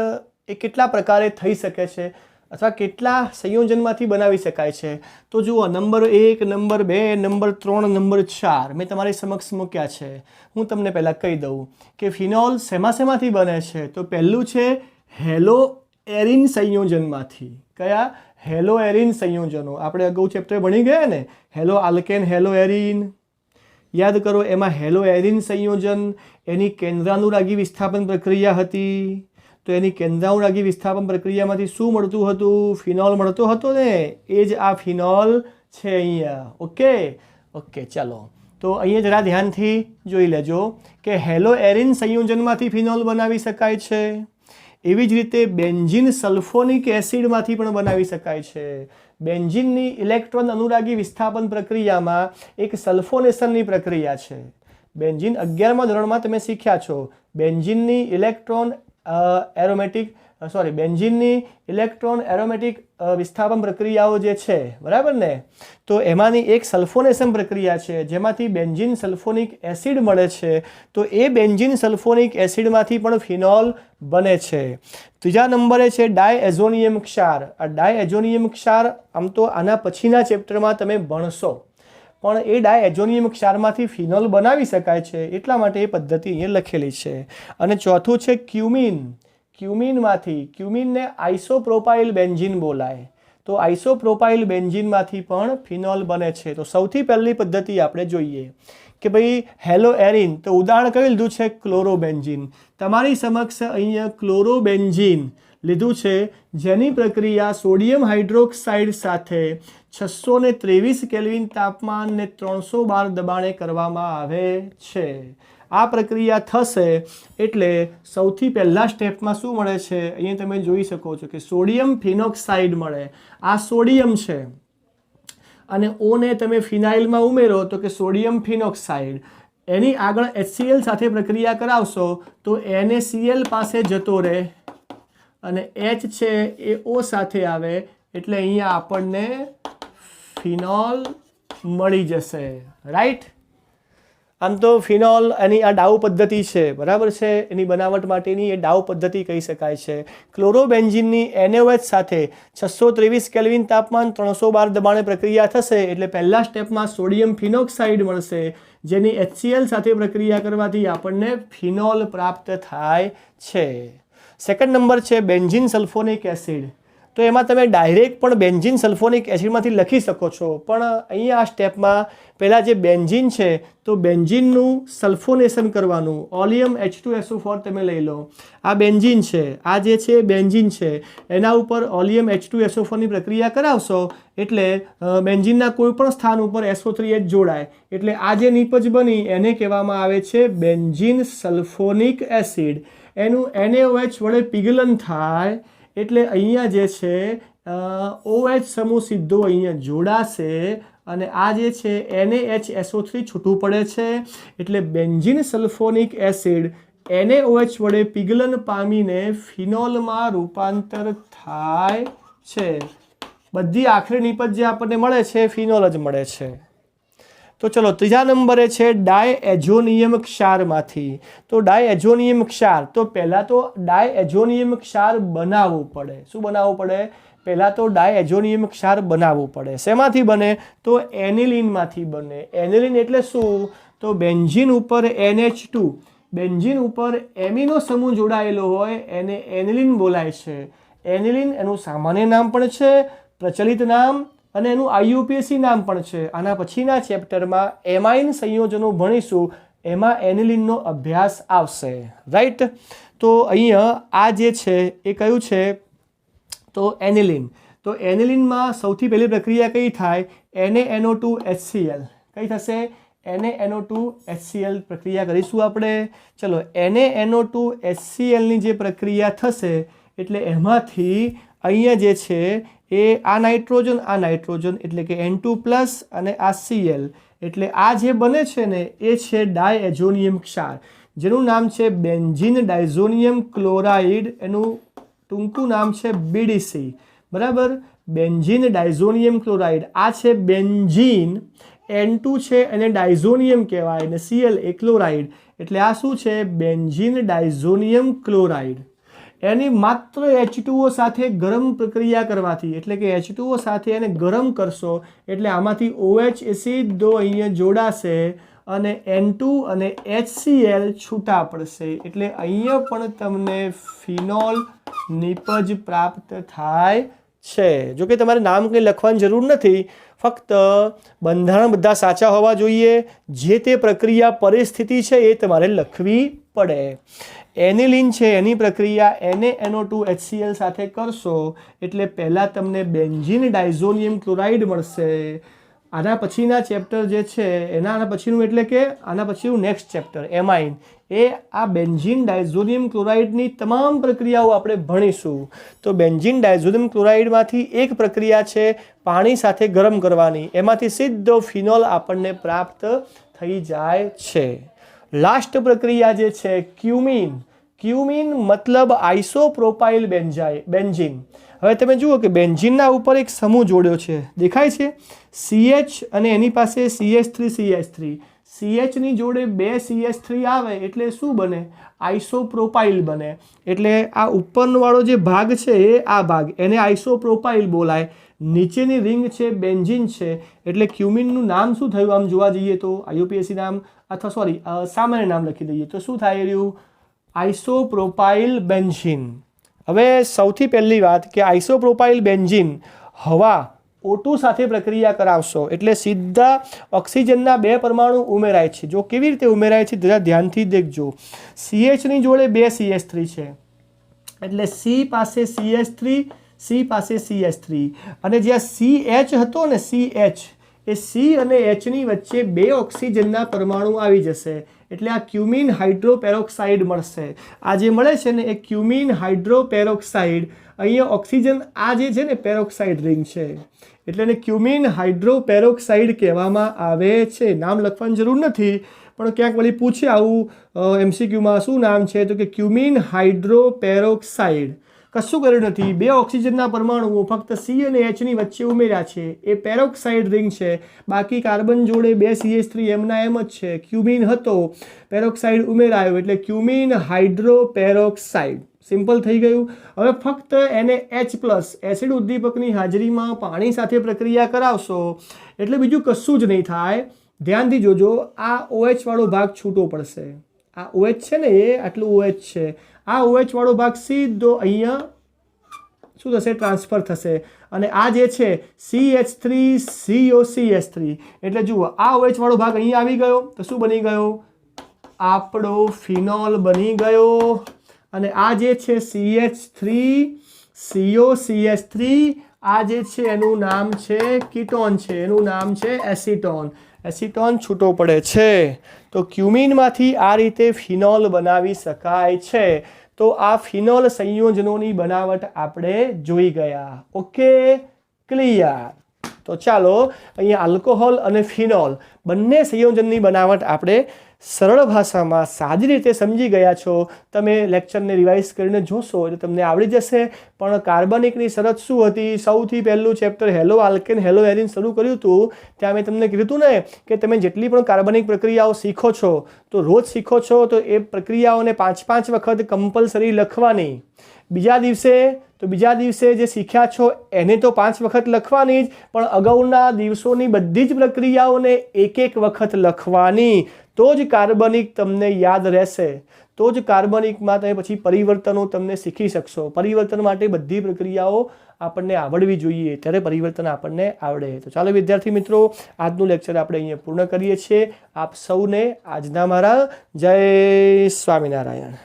એ કેટલા પ્રકારે થઈ શકે છે અથવા કેટલા સંયોજનમાંથી બનાવી શકાય છે, તો જુઓ નંબર 1, નંબર 2, નંબર 3, નંબર 4 મેં તમારી સમક્ષ મૂક્યા છે। હું તમને પહેલાં કહી દઉં કે ફિનોલ શેમાંથી બને છે, તો પહેલું છે હેલો એરિન સંયોજનમાંથી। કયા? હેલો એરિન સંયોજનો આપણે અગાઉ ચેપ્ટર ભણી ગયા ને, હેલો આલ્કેન હેલો એરિન, યાદ કરો એમાં હેલો એરિન સંયોજન એની કેન્દ્રાનુરાગી વિસ્થાપન પ્રક્રિયા હતી, તો એની કેન્દ્રાનુરાગી વિસ્થાપન પ્રક્રિયામાંથી શું મળતું હતું, ફિનોલ મળતો હતો ને, એ જ આ ફિનોલ છે અહીંયા। ઓકે, ચાલો તો અહીંયા જરા ધ્યાનથી જોઈ લેજો કે હેલો એરિન સંયોજનમાંથી ફિનોલ બનાવી શકાય છે. એવી જ રીતે બેન્ઝીન સલ્ફોનિક એસિડમાંથી પણ બનાવી શકાય છે. બેન્ઝીનની ઇલેક્ટ્રોન અનુરાગી વિસ્થાપન પ્રક્રિયામાં એક સલ્ફોનેશનની પ્રક્રિયા છે. બેન્ઝીન 11મા ધોરણમાં તમે શીખ્યા છો. બેન્ઝીનની ઇલેક્ટ્રોન એરોમેટિક વિસ્થાપન પ્રક્રિયાઓ જે છે, બરાબર ને, તો એમાંની એક સલ્ફોનેશન પ્રક્રિયા છે જેમાંથી બેન્ઝીન સલ્ફોનિક એસિડ મળે છે. તો એ બેન્ઝીન સલ્ફોનિક એસિડમાંથી પણ ફિનોલ બને છે. ત્રીજા નંબરે છે ડાયએઝોનિયમ ક્ષાર. આ ડાયએઝોનિયમ ક્ષાર આમ તો આના પછીના ચેપ્ટરમાં તમે ભણશો, પણ એ ડાયએઝોનિયમ ક્ષારમાંથી ફિનોલ બનાવી શકાય છે, એટલા માટે એ પદ્ધતિ અહીંયા લખેલી છે. અને ચોથું છે ક્યુમિન. ક્યુમિનને આઇસોપ્રોપાઇલ બેન્ઝીન બોલાય. તો આઇસોપ્રોપાઇલ બેન્ઝીનમાંથી પણ ફિનોલ બને છે. તો સૌથી પહેલી પદ્ધતિ આપણે જોઈએ કે ભાઈ હેલો એરિન, તો ઉદાહરણ કયું લીધું છે? ક્લોરોબેન્ઝીન. તમારી સમક્ષ અહીંયા ક્લોરોબેન્ઝીન લીધું છે, જેની પ્રક્રિયા સોડિયમ હાઇડ્રોક્સાઇડ સાથે 623 કેલ્વિન તાપમાન ને 312 દબાણે કરવામાં આવે છે. આ પ્રક્રિયા થશે એટલે સૌથી પહેલા સ્ટેપમાં શું મળે છે? અહીંયા તમે જોઈ શકો છો કે સોડિયમ ફિનોક્સાઇડ મળે. આ સોડિયમ છે અને ઓને તમે ફિનાઇલમાં ઉમેરો તો કે સોડિયમ ફિનોક્સાઇડ. એની આગળ HCl સાથે પ્રક્રિયા કરાવશો તો NaCl પાસે જતો રહે અને H છે એ O સાથે આવે, એટલે અહીંયા આપણને ફિનોલ મળી જશે. રાઈટ? આમ તો ફિનોલ એની આ ડાઉ પદ્ધતિ છે, બરાબર છે, એની બનાવટ માટેની એ ડાઉ પદ્ધતિ કહી શકાય છે. ક્લોરોબેન્ઝીનની NaOH સાથે 623 કેલ્વિન તાપમાન 312 દબાણે પ્રક્રિયા થશે એટલે પહેલા સ્ટેપમાં સોડિયમ ફિનોક્સાઇડ મળશે, જેની HCl સાથે પ્રક્રિયા કરવાથી આપણને ફિનોલ પ્રાપ્ત થાય છે. સેકન્ડ નંબર છે બેન્ઝીન સલ્ફોનિક એસિડ. તો એમાં તમે ડાયરેક્ટ પણ બેન્ઝીન સલ્ફોનિક એસિડમાંથી લખી શકો છો, પણ અહીંયા આ સ્ટેપમાં પહેલાં જે બેન્ઝીન છે તો બેન્ઝીનનું સલ્ફોનેશન કરવાનું. ઓલિયમ H2SO4 તમે લઈ લો. આ બેન્ઝીન છે, આ જે છે બેન્ઝીન છે, એના ઉપર ઓલિયમ H2SO4ની પ્રક્રિયા કરાવશો એટલે બેન્ઝીનના કોઈ પણ સ્થાન ઉપર SO3H જોડાય, એટલે આ જે નિપજ બની એને કહેવામાં આવે છે બેન્ઝીન સલ્ફોનિક એસિડ. એનું NaOH વડે પિઘલન થાય એટલે અહીંયા જે છે OH સમૂહ સીધો અહીંયા જોડાશે અને આ જે છે NaHSO3 છૂટું પડે છે, એટલે બેન્ઝીન સલ્ફોનિક એસિડ NaOH વડે પિઘલન પામીને ફિનોલમાં રૂપાંતર થાય છે. બધી આખરી નિપજ જે આપણને મળે છે ફિનોલ જ મળે છે. તો ચલો ત્રીજા નંબરે છે ડાયએઝોનિયમ ક્ષારમાંથી. તો ડાયએઝોનિયમ ક્ષાર, તો પહેલાં તો ડાયએઝોનિયમ ક્ષાર બનાવવું પડે. શું બનાવવું પડે? પહેલાં તો ડાયએઝોનિયમ ક્ષાર બનાવવું પડે. શેમાંથી બને? તો એનિલિનમાંથી બને. એનિલિન એટલે શું? તો બેન્ઝીન ઉપર NH2, બેન્ઝીન ઉપર એમિનો સમૂહ જોડાયેલો હોય એને એનિલિન બોલાય છે. એનિલિન એનું સામાન્ય નામ પણ છે, પ્રચલિત નામ, અને એનું IUPAC નામ પણ છે. આના પછીના ચેપ્ટરમાં એમાઇન સંયોજનો ભણીશું, એમાં એનિલિનનો અભ્યાસ આવશે. રાઈટ? તો અહીંયા આ જે છે એ કયું છે? તો એનિલિન. તો એનિલિનમાં સૌથી પહેલી પ્રક્રિયા કઈ થાય? NaNO2HCl. કઈ થશે? NaNO2HCl પ્રક્રિયા કરીશું આપણે. ચલો NaNO2HClની જે પ્રક્રિયા થશે એટલે એમાંથી અહીંયા જે છે એ આ નાઇટ્રોજન એટલે કે N2+ અને આ Cl, એટલે આ જે બને છે ને એ છે ડાયએઝોનિયમ ક્ષાર, જેનું નામ છે બેન્ઝીન ડાયઝોનિયમ ક્લોરાઇડ. એનું ટૂંકું નામ છે BDC. બરાબર? Benzene diazonium chloride. આ છે બેન્ઝીન, N2 છે એને ડાયઝોનિયમ કહેવાય અને Cl એ ક્લોરાઇડ, એટલે આ શું છે? Benzene diazonium chloride. એની માત્ર H2O સાથે ગરમ પ્રક્રિયા કરવાથી, એટલે કે H2O સાથે એને ગરમ કરશો એટલે આમાંથી OH એ સીધો અહીંયા જોડાશે અને N2 અને HCl છૂટા પડશે, એટલે અહીંયા પણ તમને ફિનોલ નિપજ પ્રાપ્ત થાય છે. જો કે તમારે નામ કંઈ લખવાની જરૂર નથી, ફક્ત બંધારણ બધા સાચા હોવા જોઈએ. જે તે પ્રક્રિયા પરિસ્થિતિ છે એ તમારે લખવી પડે. એનિલિન છે એની પ્રક્રિયા NaNO2HCl સાથે કરશો એટલે પહેલાં તમને બેન્ઝીન ડાયઝોનિયમ ક્લોરાઇડ મળશે. આના પછીના ચેપ્ટર જે છે આના પછીનું એટલે કે આના પછીનું નેક્સ્ટ ચેપ્ટર એમાઇન એ આ બેન્ઝીન ડાયઝોનિયમ ક્લોરાઇડની તમામ પ્રક્રિયાઓ આપણે ભણીશું. તો બેન્ઝીન ડાયઝોનિયમ ક્લોરાઇડમાંથી એક પ્રક્રિયા છે પાણી સાથે ગરમ કરવાની, એમાંથી સીધો ફિનોલ આપણને પ્રાપ્ત થઈ જાય છે. લાસ્ટ પ્રક્રિયા જે છે ક્યુમિન. ક્યુમિન મતલબ આઇસોપ્રોપાઇલ બેન્ઝીન. હવે તમે જુઓ કે બેન્ઝીનના ઉપર એક સમૂહ જોડ્યો છે, દેખાય છે CH અને એની પાસે CH3 CHની જોડે 2 CH3 આવે એટલે શું બને? આઇસોપ્રોપાઇલ બને. એટલે આ ઉપરનો વાળો જે ભાગ છે એ આ ભાગ એને આઇસોપ્રોપાઇલ બોલાય. નીચેની રિંગ છે બેન્ઝીન છે. એટલે ક્યુમિનનું નામ શું થયું? આમ જોવા જઈએ તો IUPAC નામ અથવા સામાન્ય નામ લખી દઈએ તો શું થાય રહ્યું? આઇસોપ્રોપાઇલ બેન્ઝીન. હવે સૌથી પહેલી વાત કે આઇસોપ્રોપાઇલ બેન્ઝીન હવા O2 સાથે પ્રક્રિયા કરાવશો એટલે સીધા ઓક્સિજનના 2 પરમાણુ ઉમેરાય છે. જો કેવી રીતે ઉમેરાય છે જરા ધ્યાનથી દેખજો. CHની જોડે 2 CH3 છે એટલે C પાસે CH3 C પાસે CH3 અને જ્યાં CH હતો ને CH એ C અને Hની વચ્ચે 2 ઓક્સિજનના પરમાણુ આવી જશે એટલે આ ક્યુમિન હાઇડ્રોપેરોક્સાઇડ મળશે. આ જે મળે છે ને એ ક્યુમિન હાઇડ્રોપેરોક્સાઇડ. અહીંયા ઓક્સિજન આ જે છે ને પેરોક્સાઇડ રિંગ છે એટલે એને ક્યુમિન હાઇડ્રોપેરોક્સાઇડ કહેવામાં આવે છે. નામ લખવાની જરૂર નથી પણ ક્યાંક વળી પૂછે આવું MCQમાં શું નામ છે તો કે ક્યુમિન હાઇડ્રોપેરોક્સાઇડ. કશું કર્યું નથી, 2 ઓક્સિજનના પરમાણુઓ ફક્ત C અને Hની વચ્ચે ઉમેર્યા છે એ પેરોક્સાઇડ રિંગ છે. બાકી કાર્બન જોડે 2 CH3 એમના એમ જ છે. ક્યુમિન હતો, પેરોક્સાઇડ ઉમેરાયો એટલે ક્યુમિન હાઇડ્રોપેરોક્સાઇડ. સિમ્પલ થઈ ગયું. હવે ફક્ત એને H+ એસિડ ઉદ્દીપકની હાજરીમાં પાણી સાથે પ્રક્રિયા કરાવશો એટલે બીજું કશું જ નહીં થાય. ધ્યાનથી જોજો, આ OH વાળો ભાગ છૂટો પડશે. આ OH છે ને એ આટલું OH છે. આ OH વાળો ભાગ સીધો અહીંયા શું થશે? ટ્રાન્સફર થશે. અને આ જે છે CH3COCH3 એટલે જુઓ આ OH વાળો ભાગ અહીંયા આવી ગયો તો શું બની ગયો? આપણો ફિનોલ બની ગયો. અને આ જે છે CH3COCH3 આ જે છે એનું નામ છે કીટોન છે, એનું નામ છે એસિટોન. એસિટોન છૂટો પડે છે. તો ક્યુમિનમાંથી આ રીતે ફિનોલ બનાવી શકાય છે. તો આ ફિનોલ સંયોજનોની બનાવટ આપણે જોઈ ગયા. Okay, clear. તો ચાલો અહીંયા આલ્કોહોલ અને ફિનોલ બંને સંયોજનની બનાવટ આપણે સરળ ભાષામાં સાદી રીતે સમજી ગયા છો. તમે લેક્ચરને રિવાઇઝ કરીને જોશો એટલે તમને આવડી જશે. પણ કાર્બનિકની શરત શું હતી? સૌથી પહેલું chapter hello alkane hello arene શરૂ કર્યું હતું ત્યાં મેં તમને કીધું હતું ને કે તમે જેટલી પણ કાર્બનિક પ્રક્રિયાઓ શીખો છો તો રોજ શીખો છો તો એ પ્રક્રિયાઓને 5-5 વખત કમ્પલસરી લખવાની. બીજા દિવસે જે શીખ્યા છો એને તો 5 વખત લખવાની જ, પણ અગાઉના દિવસોની બધી જ પ્રક્રિયાઓને 1-1 વખત લખવાની. તો જ કાર્બનિક તમને યાદ રહેશે. તો જ કાર્બનિકમાં તમે પછી પરિવર્તનો તમને શીખી શકશો. પરિવર્તન માટે બધી પ્રક્રિયાઓ આપણને આવડવી જોઈએ ત્યારે પરિવર્તન આપણને આવડે. તો ચાલો વિદ્યાર્થી મિત્રો, આજનું લેક્ચર આપણે અહીંયા પૂર્ણ કરીએ છીએ. આપ સૌને આજના મારા જય સ્વામિનારાયણ.